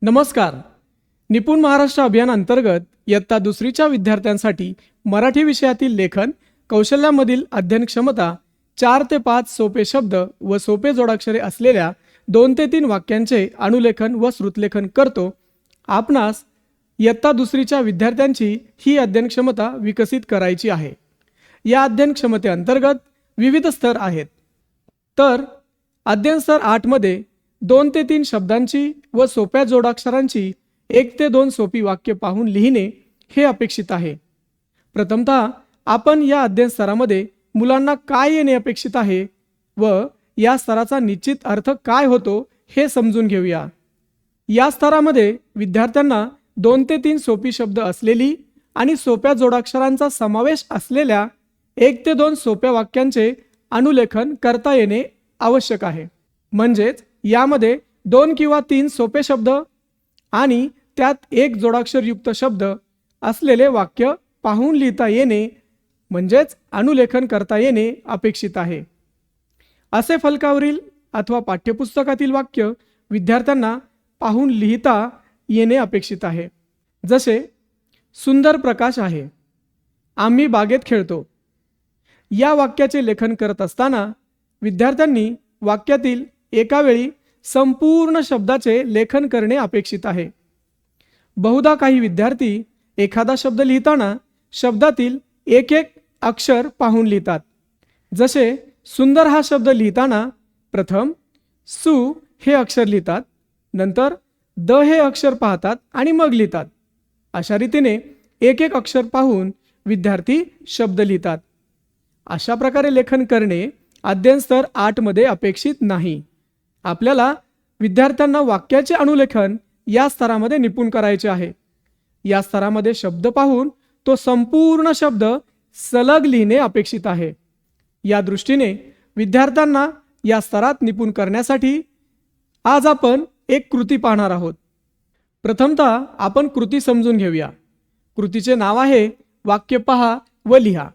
नमस्कार. निपुण महाराष्ट्र अभियान अंतर्गत इयत्ता दुसरीच्या विद्यार्थ्यांसाठी मराठी विषयातील लेखन कौशल्यामधील अध्ययन क्षमता 4 ते 5 सोपे शब्द व सोपे जोडाक्षरे असलेल्या 2 ते 3 वाक्यांचे अनुलेखन व श्रुतलेखन करतो. आपणास इयत्ता दुसरीच्या विद्यार्थ्यांची ही अध्ययन क्षमता विकसित करायची आहे. या अध्ययन क्षमतेअंतर्गत विविध स्तर आहेत. तर अध्ययन स्तर 8 मध्ये 2 ते 3 शब्दांची व सोप्या जोडाक्षरांची 1 ते 2 सोपी वाक्य पाहून लिहिणे हे अपेक्षित आहे. प्रथमतः आपण या अध्ययन स्तरामध्ये मुलांना काय येणे अपेक्षित आहे व या स्तराचा निश्चित अर्थ काय होतो हे समजून घेऊया. या स्तरामध्ये विद्यार्थ्यांना 2 ते 3 सोपी शब्द असलेली आणि सोप्या जोडाक्षरांचा समावेश असलेल्या 1 ते 2 सोप्या वाक्यांचे अनुलेखन करता येणे आवश्यक आहे. म्हणजेच यामध्ये 2 किंवा 3 सोपे शब्द आणि त्यात एक जोडाक्षरयुक्त शब्द असलेले वाक्य पाहून लिहिता येणे म्हणजेच अनुलेखन करता येणे अपेक्षित आहे. असे फलकावरील अथवा पाठ्यपुस्तकातील वाक्य विद्यार्थ्यांना पाहून लिहिता येणे अपेक्षित आहे. जसे सुंदर प्रकाश आहे, आम्ही बागेत खेळतो. या वाक्याचे लेखन करत असताना विद्यार्थ्यांनी वाक्यातील एका वेळी संपूर्ण शब्दाचे लेखन करणे अपेक्षित आहे. बहुधा काही विद्यार्थी एखादा शब्द लिहिताना शब्दातील एक एक अक्षर पाहून लिहितात. जसे सुंदर हा शब्द लिहिताना प्रथम सु हे अक्षर लिहितात, नंतर द हे अक्षर पाहतात आणि मग लिहितात. अशा रीतीने एक एक अक्षर पाहून विद्यार्थी शब्द लिहितात. अशा प्रकारे लेखन करणे अध्ययन स्तर 8 मध्ये अपेक्षित नाही. आपल्याला विद्यार्थ्यांना वाक्याचे अनुलेखन या स्तरामध्ये निपुण करायचे आहे. या स्तरामध्ये शब्द पाहून तो संपूर्ण शब्द सलग लिहिणे अपेक्षित आहे. या दृष्टीने विद्यार्थ्यांना या स्तरात निपुण करण्यासाठी आज आपण एक कृती पाहणार आहोत. प्रथमतः आपण कृती समजून घेऊया. कृतीचे नाव आहे वाक्य पहा व लिहा.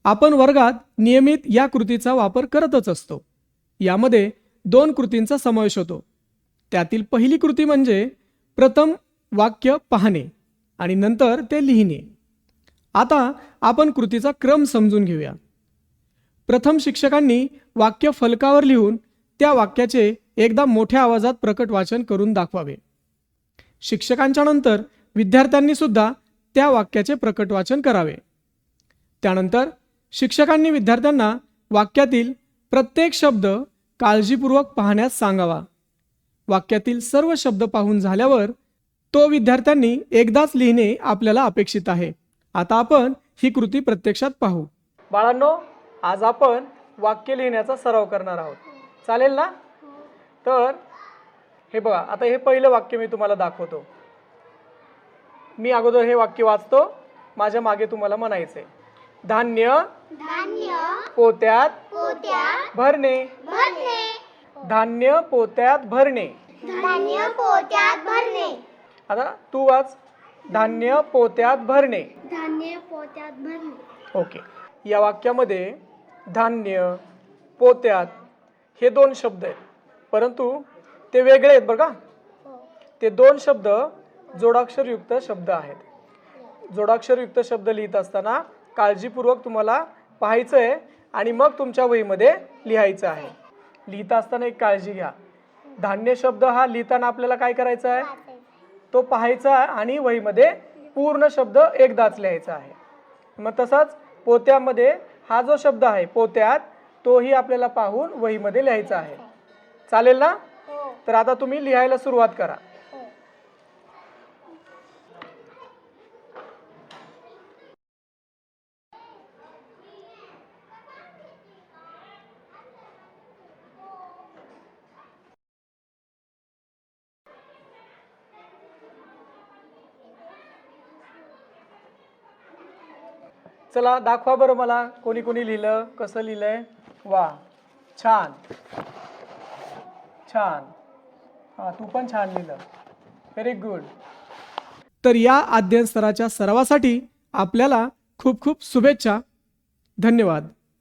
आपण वर्गात नियमित या कृतीचा वापर करतच असतो. यामध्ये 2 कृतींचा समावेश होतो. त्यातील पहिली कृती म्हणजे प्रथम वाक्य पाहणे आणि नंतर ते लिहिणे. आता आपण कृतीचा क्रम समजून घेऊया. प्रथम शिक्षकांनी वाक्य फलकावर लिहून त्या वाक्याचे एकदा मोठ्या आवाजात प्रकट वाचन करून दाखवावे. शिक्षकांच्या नंतर विद्यार्थ्यांनी सुद्धा त्या वाक्याचे प्रकट वाचन करावे. त्यानंतर शिक्षकांनी विद्यार्थ्यांना वाक्यातील प्रत्येक शब्द काळजीपूर्वक पाहण्यास सांगावा. वाक्यातील सर्व शब्द पाहून झाल्यावर तो विद्यार्थ्यांनी एकदाच लिहिणे आपल्याला अपेक्षित आहे. आता आपण ही कृती प्रत्यक्षात पाहू. बाळांनो, आज आपण वाक्य लिहिण्याचा सराव करणार आहोत. चालेल ना? तर हे बघा, आता हे पहिलं वाक्य मी तुम्हाला दाखवतो. मी अगोदर हे वाक्य वाचतो, माझ्या मागे तुम्हाला म्हणायचंय. धान्य पोत्यात भरणे. धान्य पोत्यात भरणे. आता तू वाच. धान्य पोत्यात भरणे. ओके. या वाक्यामध्ये धान्य पोत्यात हे 2 शब्द आहेत, परंतु ते वेगळे आहेत बघा. ते 2 शब्द जोडाक्षरयुक्त शब्द आहेत. जोडाक्षरयुक्त शब्द लिहित असताना काळजीपूर्वक तुम्हाला पाहायचं आहे आणि मग तुमच्या वहीमध्ये लिहायचं आहे. लिहिता असताना एक काळजी घ्या. धान्य शब्द हा लिहिताना आपल्याला काय करायचं आहे, तो पाहायचा आणि वहीमध्ये पूर्ण शब्द एकदाच लिहायचा आहे. मग तसाच पोत्यामध्ये हा जो शब्द आहे पोत्यात, तोही आपल्याला पाहून वहीमध्ये लिहायचा आहे. चालेल ना? तर आता तुम्ही लिहायला सुरुवात करा. चला दाखवा बरं मला, कोणी कोणी लिहिलं, कसं लिहिलंय. वा, छान छान. हां, तू पण छान लिहिलं. Very good. तर या अध्ययन स्तराच्या सरावासाठी आपल्याला खूप खूप शुभेच्छा. धन्यवाद.